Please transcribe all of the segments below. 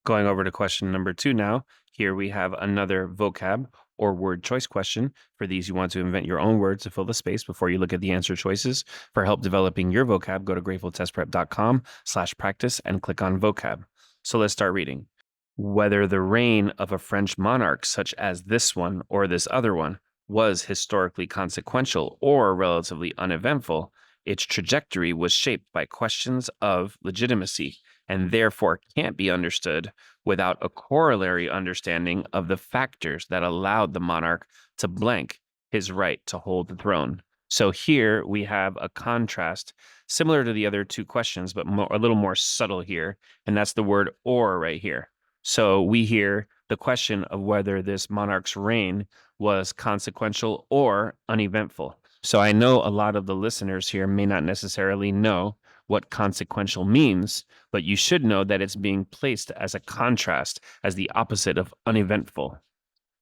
Going over to question number 2 now. Here we have another vocab or word choice question. For these, you want to invent your own words to fill the space before you look at the answer choices. For help developing your vocab, go to gratefultestprep.com/practice and click on vocab. So let's start reading. Whether the reign of a French monarch such as this one or this other one was historically consequential or relatively uneventful, its trajectory was shaped by questions of legitimacy and therefore can't be understood without a corollary understanding of the factors that allowed the monarch to blank his right to hold the throne. So here we have a contrast similar to the other two questions, but a little more subtle here, and that's the word or right here. So we hear the question of whether this monarch's reign was consequential or uneventful. So I know a lot of the listeners here may not necessarily know what consequential means, but you should know that it's being placed as a contrast, as the opposite of uneventful.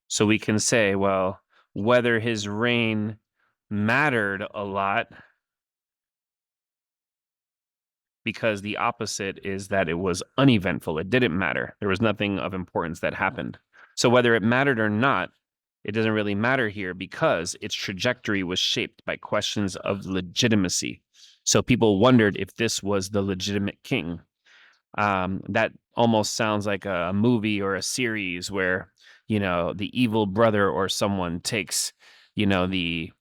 So we can say, well, whether his reign mattered a lot, because the opposite is that it was uneventful. It didn't matter. There was nothing of importance that happened. So whether it mattered or not, it doesn't really matter here because its trajectory was shaped by questions of legitimacy. So people wondered if this was the legitimate king. That almost sounds like a movie or a series where, the evil brother or someone takes, the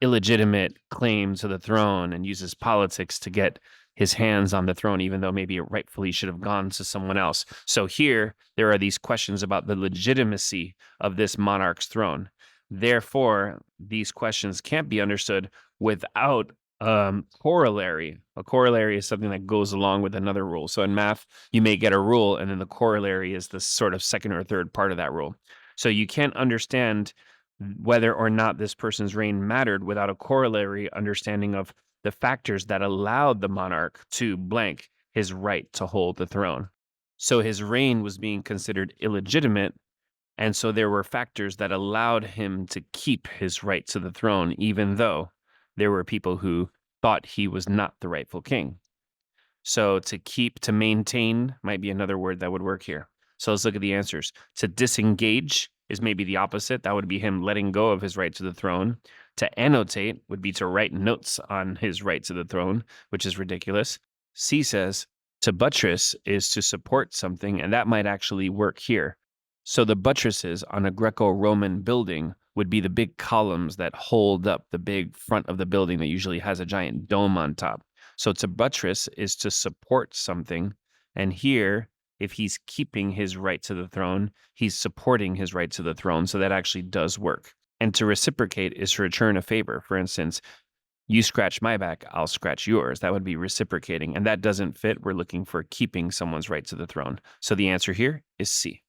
illegitimate claim to the throne and uses politics to get his hands on the throne, even though maybe it rightfully should have gone to someone else. So here, there are these questions about the legitimacy of this monarch's throne. Therefore, these questions can't be understood without corollary. A corollary is something that goes along with another rule. So in math, you may get a rule, and then the corollary is the sort of second or third part of that rule. So you can't understand whether or not this person's reign mattered without a corollary understanding of the factors that allowed the monarch to blank his right to hold the throne. So his reign was being considered illegitimate, and so there were factors that allowed him to keep his right to the throne, even though there were people who thought he was not the rightful king. So to maintain might be another word that would work here. So let's look at the answers. To disengage is maybe the opposite. That would be him letting go of his right to the throne. To annotate would be to write notes on his right to the throne, which is ridiculous. C says to buttress is to support something, and that might actually work here. So the buttresses on a Greco-Roman building would be the big columns that hold up the big front of the building that usually has a giant dome on top. So to buttress is to support something, and here, if he's keeping his right to the throne, he's supporting his right to the throne, so that actually does work. And to reciprocate is to return a favor. For instance, you scratch my back, I'll scratch yours. That would be reciprocating, and that doesn't fit. We're looking for keeping someone's right to the throne. So the answer here is C.